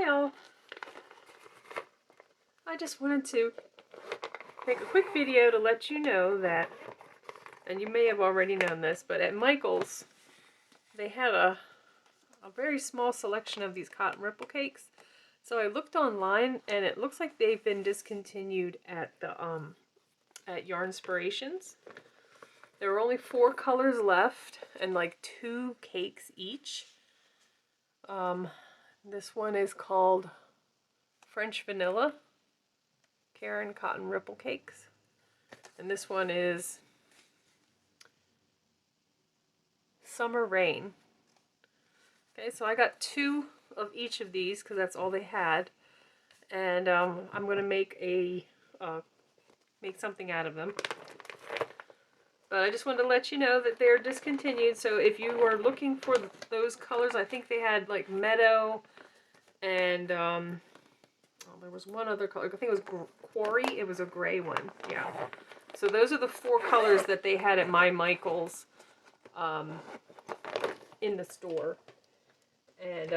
Hi all! I just wanted to make a quick video to let you know that, and you may have already known this, but at Michael's they had a very small selection of these cotton ripple cakes. So I looked online and it looks like they've been discontinued at the at Yarnspirations. There were only 4 colors left and like 2 cakes each. This one is called French Vanilla Karen Cotton Ripple Cakes. And this one is Summer Rain. Okay, so I got 2 of each of these because that's all they had. And I'm going to make make something out of them. But I just wanted to let you know that they're discontinued. So if you are looking for those colors, I think they had like Meadow and there was one other color. I think it was Quarry. It was a gray one. Yeah. So those are the 4 colors that they had at my Michael's in the store. And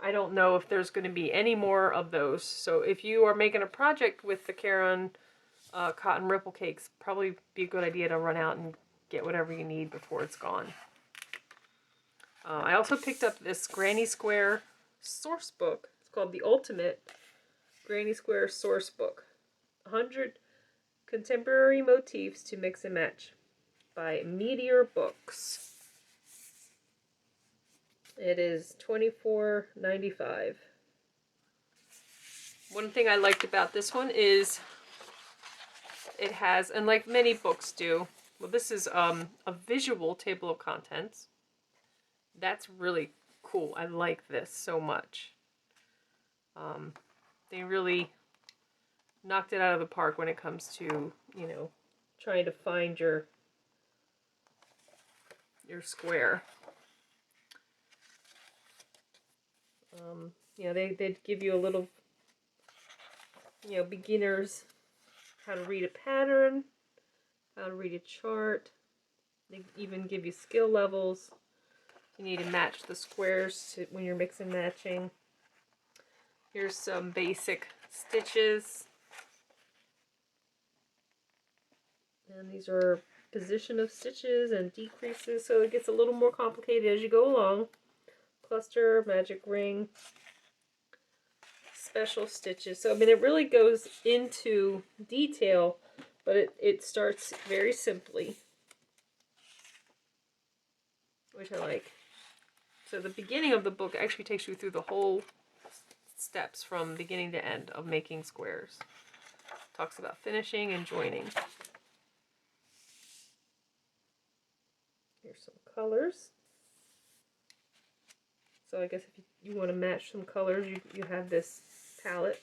I don't know if there's going to be any more of those. So if you are making a project with the Karen Cotton Ripple Cakes, probably be a good idea to run out and get whatever you need before it's gone. I also picked up this Granny Square source book. It's called The Ultimate Granny Square Source Book. 100 Contemporary Motifs to Mix and Match by Meteor Books. It is $24.95. One thing I liked about this one is it has, and like many books do, well, this is a visual table of contents. That's really cool. I like this so much. They really knocked it out of the park when it comes to, you know, trying to find your square. You know, they'd give you a little, you know, beginners, how to read a pattern, how to read a chart. They even give you skill levels. You need to match the squares when you're mix and matching. Here's some basic stitches. And these are position of stitches and decreases, so it gets a little more complicated as you go along. Cluster, magic ring, special stitches. So I mean, it really goes into detail, but it starts very simply, which I like. So the beginning of the book actually takes you through the whole steps from beginning to end of making squares. Talks about finishing and joining. Here's some colors. So I guess if you want to match some colors, you have this palette.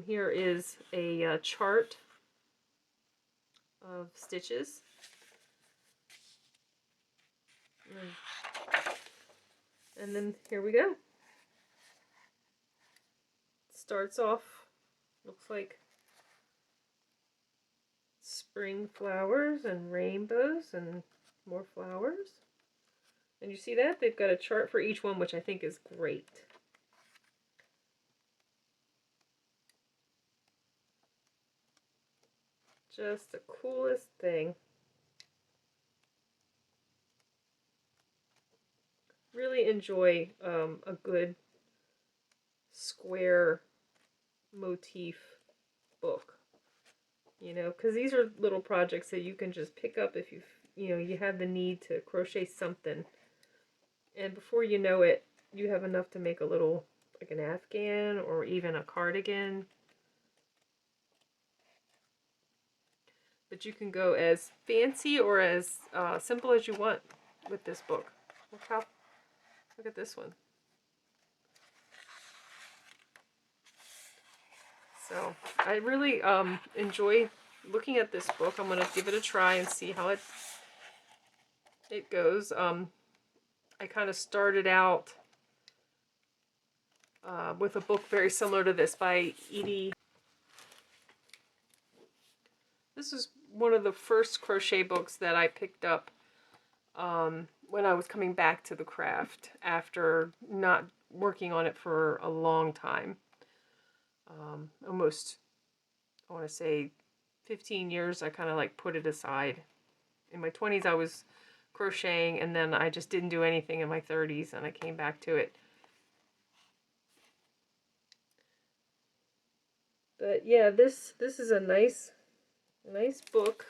Here is a chart of stitches. And then here we go. It starts off, looks like spring flowers and rainbows and more flowers. And you see that? They've got a chart for each one, which I think is great. Just the coolest thing. Really enjoy a good square motif book. You know, because these are little projects that you can just pick up if you have the need to crochet something. And before you know it, you have enough to make a little, like an afghan or even a cardigan. But you can go as fancy or as simple as you want with this book. Look at this one. So I really enjoy looking at this book. I'm going to give it a try and see how it goes. I kind of started out with a book very similar to this by Edie. This is one of the first crochet books that I picked up when I was coming back to the craft after not working on it for a long time. Almost, I want to say 15 years, I kind of like put it aside. In my 20s, I was crocheting, and then I just didn't do anything in my 30s, and I came back to it. But yeah, this is a nice book.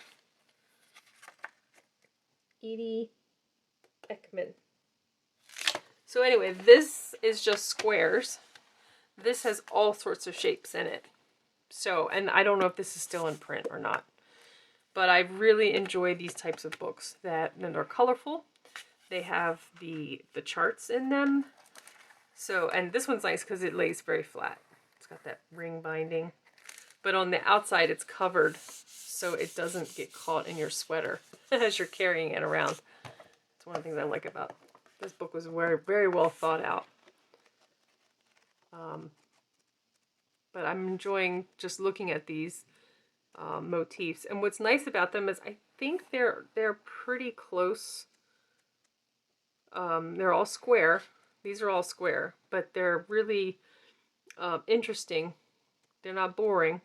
Edie Ekman. So anyway, this is just squares. This has all sorts of shapes in it. So, and I don't know if this is still in print or not, but I really enjoy these types of books that are colorful. They have the charts in them. So, and this one's nice because it lays very flat. It's got that ring binding. But on the outside, it's covered so it doesn't get caught in your sweater as you're carrying it around. It's one of the things I like about this book. Was very, very well thought out. But I'm enjoying just looking at these motifs. And what's nice about them is I think they're pretty close. They're all square. These are all square, but they're really interesting. They're not boring.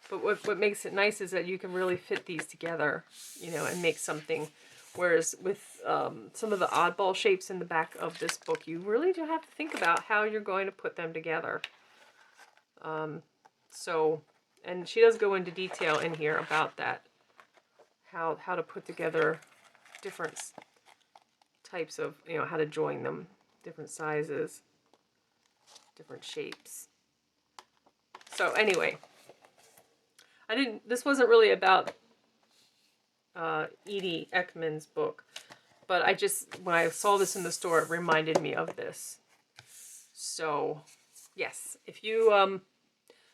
But what makes it nice is that you can really fit these together, you know, and make something. Whereas with some of the oddball shapes in the back of this book, you really do have to think about how you're going to put them together. So, and she does go into detail in here about that. How to put together different types of, you know, how to join them, different sizes, different shapes. So anyway, this wasn't really about Edie Ekman's book, but I just, when I saw this in the store, it reminded me of this. So, yes, if you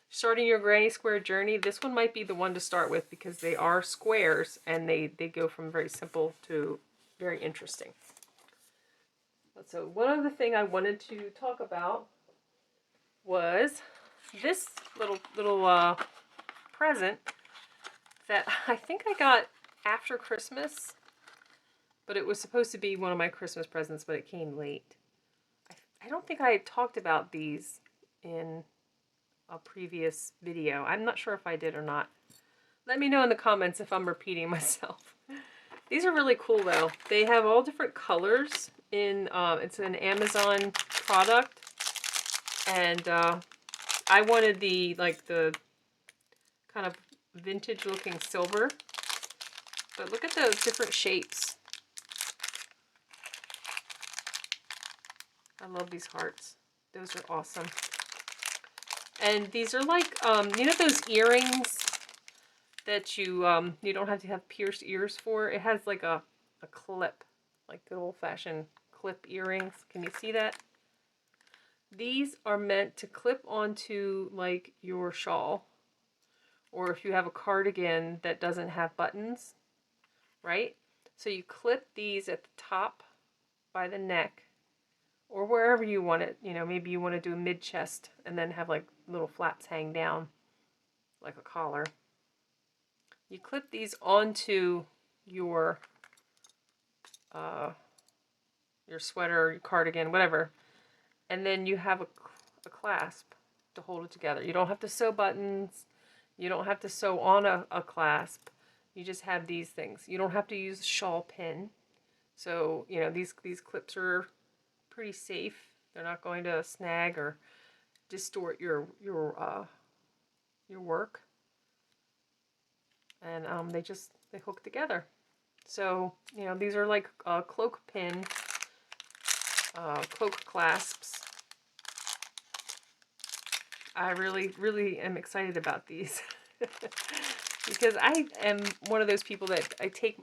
starting your granny square journey, this one might be the one to start with because they are squares and they go from very simple to very interesting. So one other thing I wanted to talk about was this little present that I think I got after Christmas, but it was supposed to be one of my Christmas presents, but it came late. I don't think I talked about these in a previous video. I'm not sure if I did or not. Let me know in the comments if I'm repeating myself. These are really cool though. They have all different colors in, it's an Amazon product. And I wanted the kind of vintage looking silver. But look at those different shapes. I love these hearts. Those are awesome. And these are like, you know those earrings that you don't have to have pierced ears for? It has like a clip, like the old-fashioned clip earrings. Can you see that? These are meant to clip onto like your shawl, or if you have a cardigan that doesn't have buttons, right? So you clip these at the top by the neck, or wherever you want it. You know, maybe you want to do a mid-chest and then have like little flaps hang down like a collar. You clip these onto your sweater, your cardigan, whatever, and then you have a clasp to hold it together. You don't have to sew buttons. You don't have to sew on a clasp. You just have these things. You don't have to use a shawl pin. So, you know, these clips are pretty safe. They're not going to snag or distort your work. And they hook together. So, you know, these are like cloak pin, cloak clasps. I really, really am excited about these because I am one of those people that I take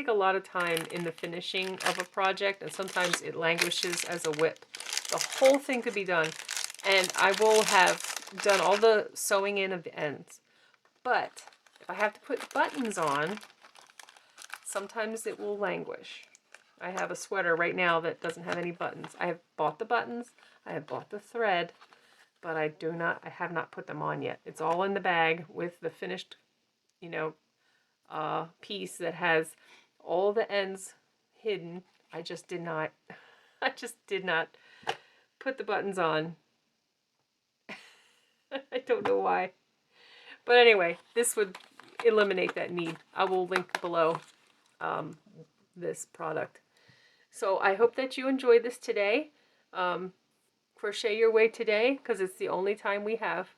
a lot of time in the finishing of a project, and sometimes it languishes as a whip. The whole thing could be done, and I will have done all the sewing in of the ends. But if I have to put buttons on, sometimes it will languish. I have a sweater right now that doesn't have any buttons. I have bought the buttons, I have bought the thread, but I have not put them on yet. It's all in the bag with the finished, you know, piece that has all the ends hidden. I just did not put the buttons on. I don't know why. But anyway, this would eliminate that need. I will link below this product. So I hope that you enjoyed this today. Crochet your way today, because it's the only time we have.